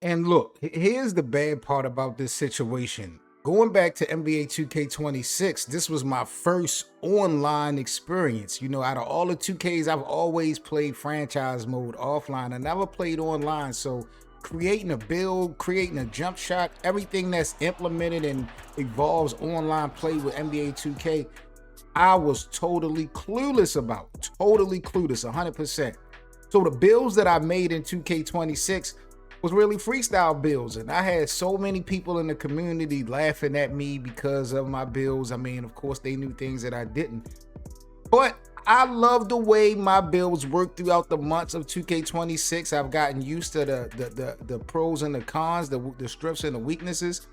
And look, here's the bad part about this situation. Going back to NBA 2K26, this was my first online experience. You know, out of all the 2Ks, I've always played franchise mode offline. I never played online. So creating a build, creating a jump shot, everything that's implemented and evolves online play with NBA 2K, I was totally clueless about. Totally clueless, 100%. So the builds that I made in 2K26 was really freestyle builds, and I had so many people in the community laughing at me because of my builds. I mean, of course, they knew things that I didn't, but I love the way my builds work throughout the months of 2K26. I've gotten used to the pros and the cons, the strengths and the weaknesses,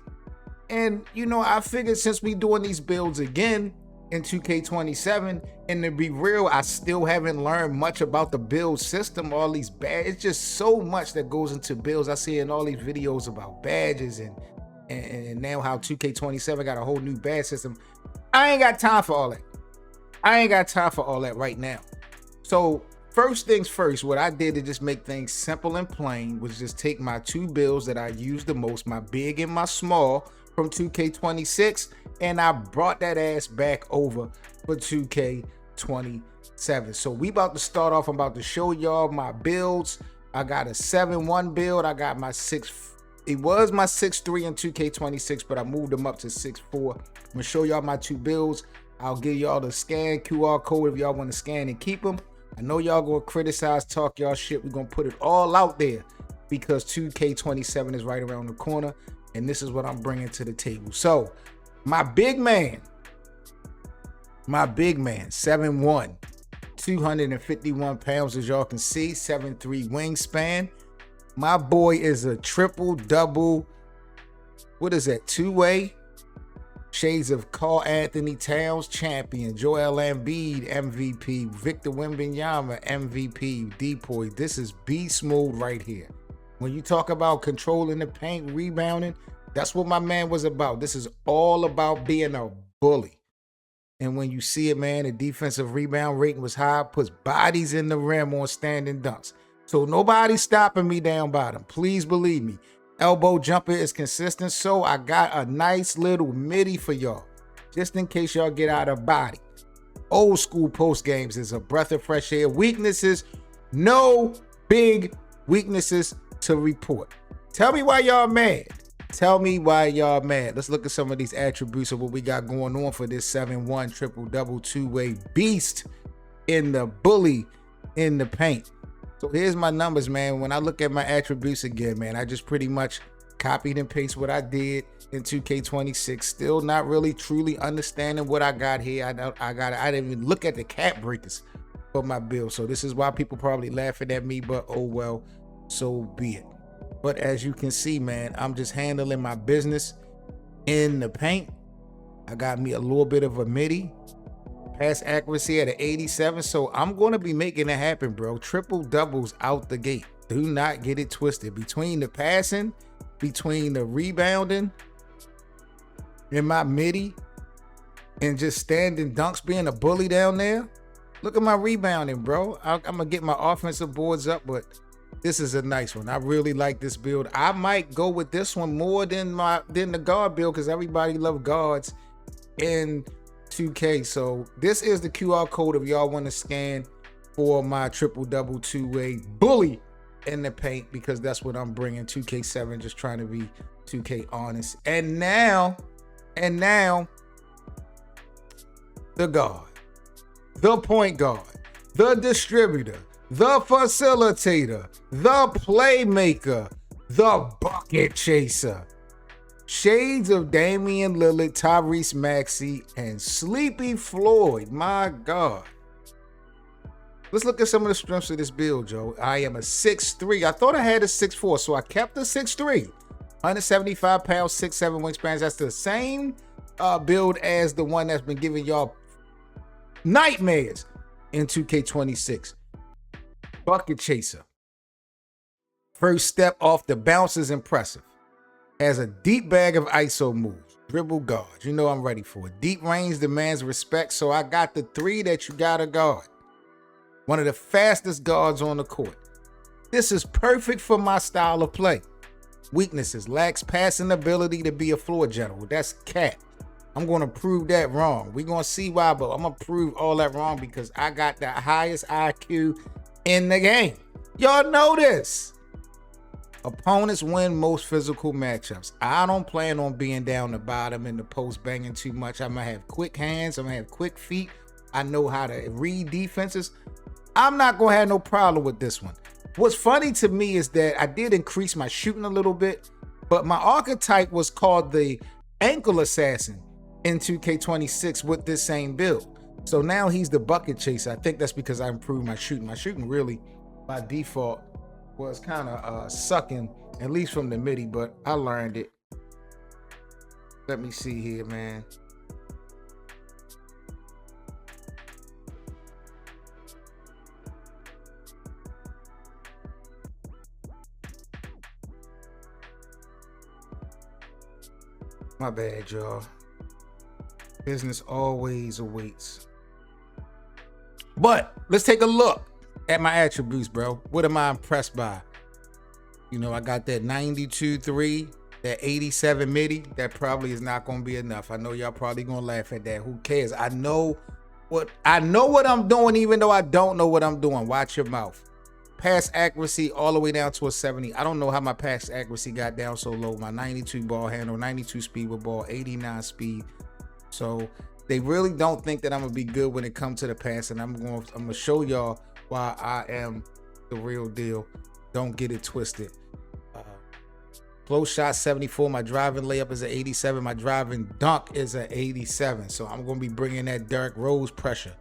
and you know, I figured since we doing these builds again in 2K27, and to be real, I still haven't learned much about the build system, all these badges. It's just so much that goes into builds. I see in all these videos about badges and now how 2K27 got a whole new badge system. I ain't got time for all that. I ain't got time for all that right now. So first things first, what I did to just make things simple and plain was just take my two builds that I use the most, my big and my small, from 2K26, and I brought that ass back over for 2K27. So we about to start off. I'm about to show y'all my builds. I got a 7-1 build. I got my 6. It was my 6-3 in 2K26, but I moved them up to 6-4. I'm gonna show y'all my two builds. I'll give y'all the scan QR code if y'all want to scan and keep them. I know y'all gonna criticize, talk y'all shit. We're gonna put it all out there because 2K27 is right around the corner. And this is what I'm bringing to the table. So my big man, 7'1", 251 pounds, as y'all can see, 7'3" wingspan. My boy is a triple double. What is that? Two-way. Shades of Karl Anthony Towns champion, Joel Embiid MVP, Victor Wembanyama MVP, Depoy. This is beast mode right here. When you talk about controlling the paint, rebounding, that's what my man was about. This is all about being a bully. And when you see it, man, the defensive rebound rating was high, puts bodies in the rim on standing dunks. So nobody's stopping me down bottom. Please believe me. Elbow jumper is consistent. So I got a nice little midi for y'all, just in case y'all get out of body. Old school post games is a breath of fresh air. Weaknesses, no big weaknesses to report. Tell me why y'all mad. Tell me why y'all mad. Let's look at some of these attributes of what we got going on for this 7-1 triple double two-way beast in the bully in the paint. So here's my numbers, man. When I look at my attributes again, man, I just pretty much copied and pasted what I did in 2K26. Still not really truly understanding what I got here. I didn't even look at the cap breakers for my build. So this is why people probably laughing at me, but oh well. So be it. But as you can see, man, I'm just handling my business in the paint. I got me a little bit of a midi. Pass accuracy at an 87. So I'm going to be making it happen, bro. Triple doubles out the gate. Do not get it twisted. Between the passing, between the rebounding, and my midi, and just standing dunks being a bully down there. Look at my rebounding, bro. I'm going to get my offensive boards up, but this is a nice one. I really like this build. I might go with this one more than the guard build because everybody loves guards in 2K. So this is the QR code if y'all want to scan for my triple double two-way bully in the paint, because that's what I'm bringing. 2K7, just trying to be 2K honest. And now the guard, the point guard, the distributor, the facilitator, the playmaker, the bucket chaser. Shades of Damian Lillard, Tyrese Maxey, and Sleepy Floyd. My God. Let's look at some of the strengths of this build, Joe. I am a 6'3". I thought I had a 6'4", so I kept the 6'3". 175 pounds, 6'7" wingspan. That's the same build as the one that's been giving y'all nightmares in 2K26. Bucket chaser. First step off the bounce is impressive. Has a deep bag of ISO moves. Dribble guards. You know I'm ready for it. Deep range demands respect, so I got the 3 that you gotta guard. One of the fastest guards on the court. This is perfect for my style of play. Weaknesses: lacks passing ability to be a floor general. That's cat. I'm going to prove that wrong. We're going to see why, but I'm going to prove all that wrong because I got the highest IQ in the game. Y'all know this. Opponents win most physical matchups. I don't plan on being down the bottom in the post banging too much. I'm going to have quick hands. I'm going to have quick feet. I know how to read defenses. I'm not going to have no problem with this one. What's funny to me is that I did increase my shooting a little bit, but my archetype was called the ankle assassin in 2K26 with this same build. So now he's the bucket chaser. I think that's because I improved my shooting. My shooting really, by default, was kind of sucking, at least from the midi, but I learned it. Let me see here, man. My bad, y'all. Business always awaits. But let's take a look at my attributes, bro. What am I impressed by? You know, I got that 92-3, that 87 midi. That probably is not going to be enough. I know y'all probably going to laugh at that. Who cares? I know what I'm doing, even though I don't know what I'm doing. Watch your mouth. Pass accuracy all the way down to a 70. I don't know how my pass accuracy got down so low. My 92 ball handle, 92 speed with ball, 89 speed. So they really don't think that I'm gonna be good when it comes to the pass, and I'm gonna show y'all why I am the real deal. Don't get it twisted. Close shot 74. My driving layup is an 87. My driving dunk is an 87. So I'm gonna be bringing that Derrick Rose pressure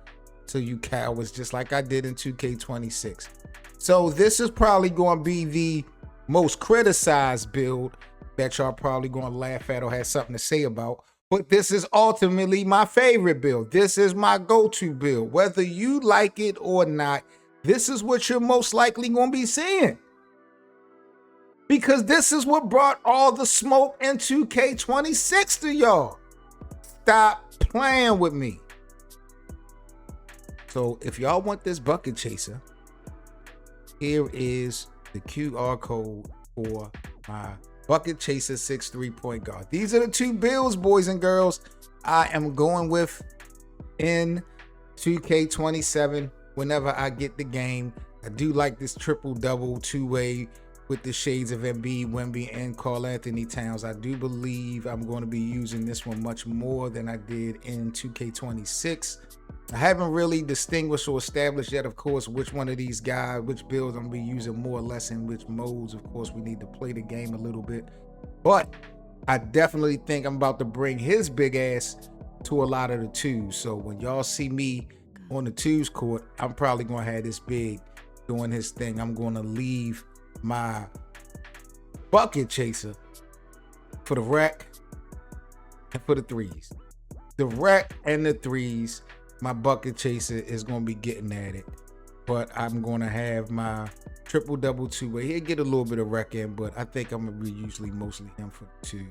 to you cowards, just like I did in 2K26. So this is probably going to be the most criticized build that y'all probably going to laugh at or have something to say about. But this is ultimately my favorite build. This is my go-to build. Whether you like it or not, this is what you're most likely going to be seeing. Because this is what brought all the smoke in 2K26 to y'all. Stop playing with me. So if y'all want this bucket chaser, here is the QR code for my bucket chaser 6'3" point guard. These are the two builds, boys and girls, I am going with in 2K27 whenever I get the game. I do like this triple-double two-way with the shades of Embiid, Wemby, and Karl-Anthony Towns. I do believe I'm going to be using this one much more than I did in 2K26. I haven't really distinguished or established yet, of course, which one of these guys, which builds I'm going to be using more or less in which modes. Of course, we need to play the game a little bit. But I definitely think I'm about to bring his big ass to a lot of the twos. So when y'all see me on the twos court, I'm probably going to have this big doing his thing. I'm going to leave my bucket chaser for the rack and for the threes. The rack and the threes, my bucket chaser is going to be getting at it. But I'm going to have my triple-double two-way. He'll get a little bit of rack in, but I think I'm going to be usually mostly him for the two.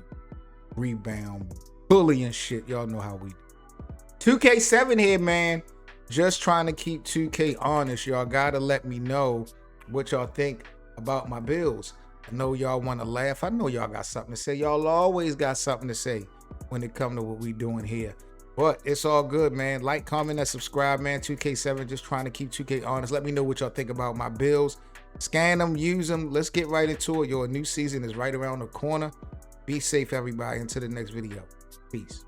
Rebound, bullying shit. Y'all know how we do. 2K7 here, man. Just trying to keep 2K honest. Y'all got to let me know what y'all think about my builds. I know y'all want to laugh. I know y'all got something to say. Y'all always got something to say when it comes to what we doing here. But it's all good, man. Like, comment, and subscribe, man. 2K7, just trying to keep 2K honest. Let me know what y'all think about my builds. Scan them, use them. Let's get right into it. Your new season is right around the corner. Be safe, everybody. Until the next video. Peace.